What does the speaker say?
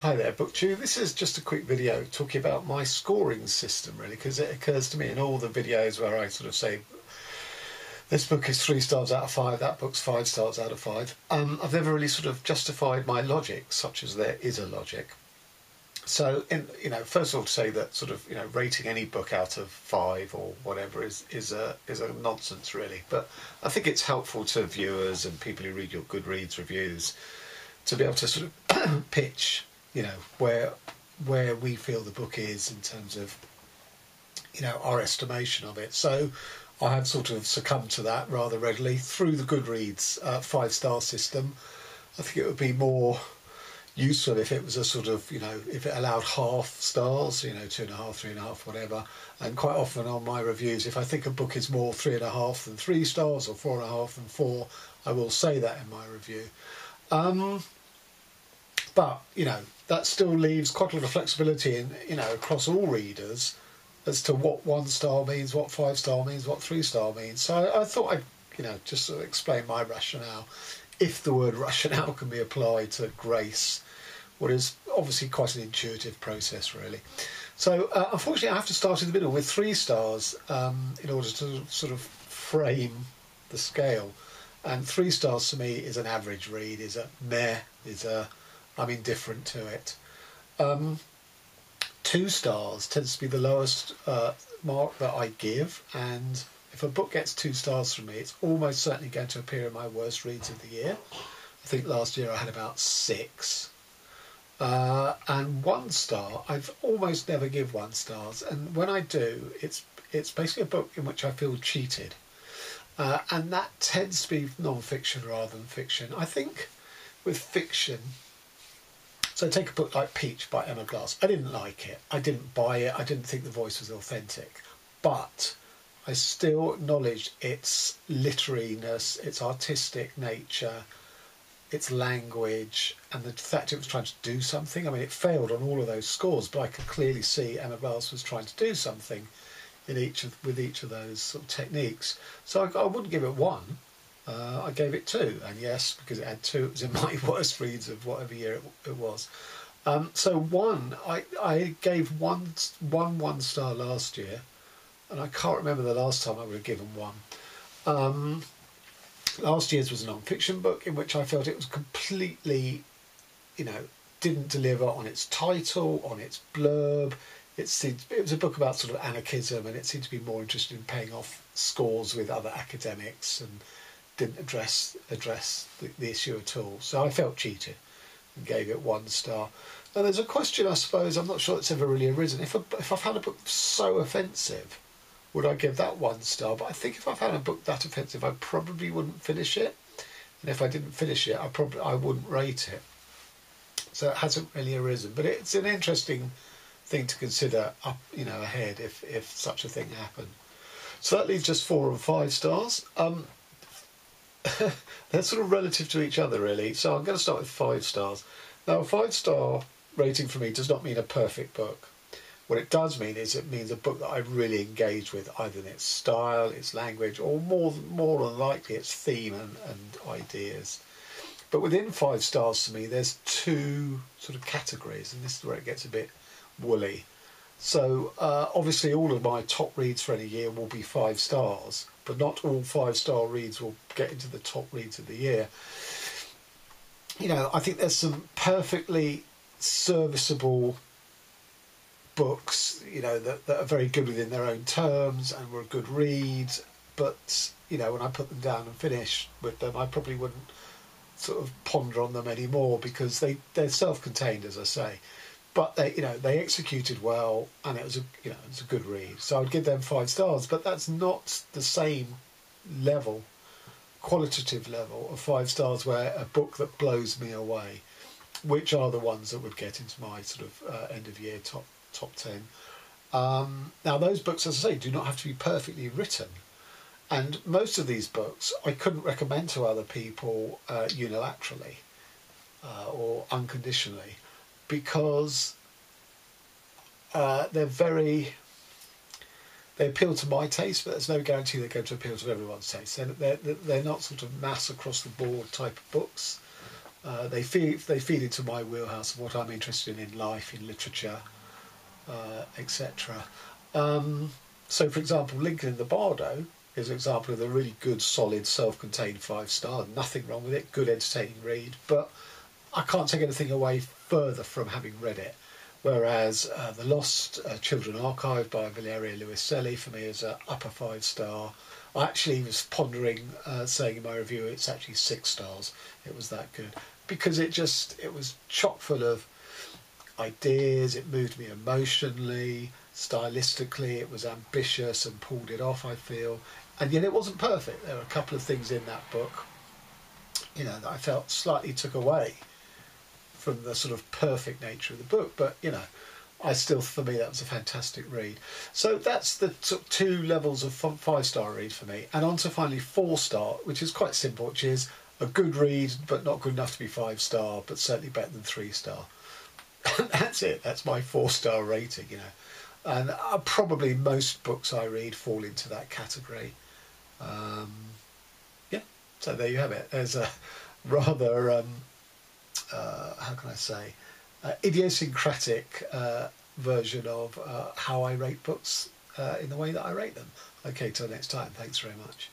Hi there, Booktube. This is just a quick video talking about my scoring system, really, because it occurs to me in all the videos where I sort of say this book is 3 stars out of 5, that book's 5 stars out of 5. I've never really sort of justified my logic, such as there is a logic. So, first of all, to say that sort of rating any book out of 5 or whatever is a nonsense, really. But I think it's helpful to viewers and people who read your Goodreads reviews to be able to sort of pitch, where we feel the book is in terms of, our estimation of it. So I have sort of succumbed to that rather readily through the Goodreads 5-star system. I think it would be more useful if it was a sort of, if it allowed half stars, 2.5, 3.5, whatever. And quite often on my reviews, if I think a book is more 3.5 than 3 stars or 4.5 than 4, I will say that in my review. But, that still leaves quite a lot of flexibility in, across all readers as to what 1 star means, what 5 star means, what 3 star means. So I thought I'd, just sort of explain my rationale, if the word rationale can be applied to Grace, what is obviously quite an intuitive process, really. So unfortunately, I have to start in the middle with 3 stars in order to sort of frame the scale. And 3 stars to me is an average read, is a meh, I'm indifferent to it. 2 stars tends to be the lowest mark that I give, and if a book gets 2 stars from me, it's almost certainly going to appear in my worst reads of the year. I think last year I had about 6. And 1 star, I've almost never give 1 stars, and when I do, it's basically a book in which I feel cheated. And that tends to be non-fiction rather than fiction. I think with fiction, so take a book like Peach by Emma Glass. I didn't like it. I didn't buy it. I didn't think the voice was authentic. But I still acknowledged its literariness, its artistic nature, its language, and the fact it was trying to do something. I mean, it failed on all of those scores, but I could clearly see Emma Glass was trying to do something with each of those sort of techniques. So I wouldn't give it 1. I gave it 2, and yes, because it had 2, it was in my worst reads of whatever year it was. So 1, I gave one 1 star last year, and I can't remember the last time I would have given 1. Last year's was a non-fiction book in which I felt it was completely, didn't deliver on its title, on its blurb. It was a book about sort of anarchism, and it seemed to be more interested in paying off scores with other academics and didn't address the issue at all. So I felt cheated and gave it 1 star. And there's a question, I suppose, I'm not sure it's ever really arisen. If I've had a book so offensive, would I give that 1 star? But I think if I've had a book that offensive, I probably wouldn't finish it. And if I didn't finish it, I wouldn't rate it. So it hasn't really arisen. But it's an interesting thing to consider up, ahead if such a thing happened. So that leaves just 4 and 5 stars. They're sort of relative to each other, really. So I'm going to start with 5 stars. Now, a 5-star rating for me does not mean a perfect book. What it does mean is it means a book that I really engaged with, either in its style, its language, or more than likely its theme and ideas. But within 5 stars to me, there's 2 sort of categories, and this is where it gets a bit woolly. So obviously all of my top reads for any year will be 5 stars, but not all 5-star reads will get into the top reads of the year. I think there's some perfectly serviceable books, that are very good within their own terms and were good reads, but, when I put them down and finish with them, I probably wouldn't sort of ponder on them anymore because they're self-contained, as I say. But they executed well, and it was a good read. So I'd give them 5 stars, but that's not the same level, qualitative level of 5 stars where a book that blows me away, which are the ones that would get into my sort of end of year top 10. Now those books, as I say, do not have to be perfectly written, and most of these books I couldn't recommend to other people unilaterally or unconditionally, because they appeal to my taste, but there's no guarantee they're going to appeal to everyone's taste. They're not sort of mass across the board type of books. They feed into my wheelhouse of what I'm interested in life, in literature, etc. So, for example, Lincoln in the Bardo is an example of a really good, solid, self-contained 5-star. Nothing wrong with it. Good, entertaining read, but I can't take anything away further from having read it. Whereas The Lost Children Archive by Valeria Luiselli for me is an upper 5-star. I actually was pondering saying in my review it's actually 6 stars. It was that good because it was chock full of ideas. It moved me emotionally, stylistically. It was ambitious and pulled it off, I feel, and yet it wasn't perfect. There were a couple of things in that book, that I felt slightly took away from the sort of perfect nature of the book, but for me that was a fantastic read. So that's the sort of 2 levels of 5-star read for me, and on to finally 4-star, which is quite simple, which is a good read but not good enough to be 5-star, but certainly better than 3-star. That's it. That's my 4-star rating, and probably most books I read fall into that category. So there you have it. There's a rather how can I say, idiosyncratic version of how I rate books in the way that I rate them. Okay, till next time. Thanks very much.